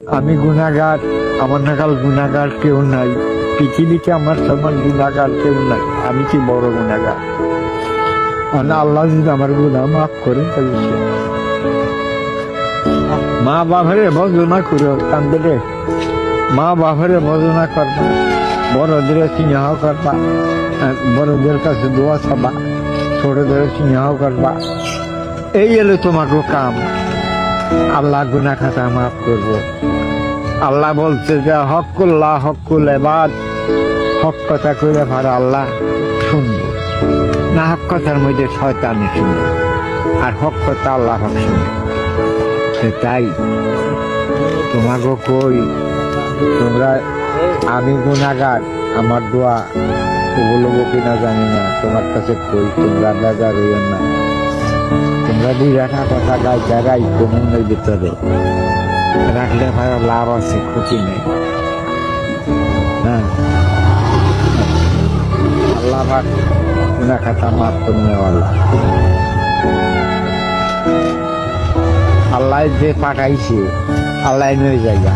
আমি গুনাহগার, আমার নাগাল গুনাহগার কেউ নাই পৃথিবীতে, আমার সমান গুনাহগার কেউ নাই। আমি কি বড় গুনাহগার? মানে আল্লাহ যদি আমার গুনাহ মাফ করে তাহলে মা বাবারে বর্জনা করো, কান্দে রে মা বাবারে বর্জনা করবা, বড়দের স্নেহ করবা, বড়দের কাছে দোয়া চাবা, ছোটদের স্নেহ করবা। এই এলো তোমাকে কাম। আল্লাহ গুনাহ খাতা মাফ করবো। আল্লাহ বলছে যে হকুল্লাহ হকুল এবাদ, হক কথা কইলে ভাড়া আল্লাহ শুনবো না, হক কথার মধ্যে শয়তানি শুনবে, আর হক কথা আল্লাহ হক শুনবে। তাই তোমাকে কই, তোমরা, আমি গুনাহগার, আমার দোয়া কবুল হবো কিনা জানি না, তোমার কাছে কই তোমরা বেজার হইও না। তোমরা দুই একটা কথা গাই মনের ভিতরে রাখলে ভাই লাভ আছে, ক্ষতি নেই। হ্যাঁ, আল্লাহ পাক গুনাহ খাতা মাফ করে নেওয়ালা। আল্লাহ যে পাঠাইছে আল্লাহ নিয়ে জায়গা।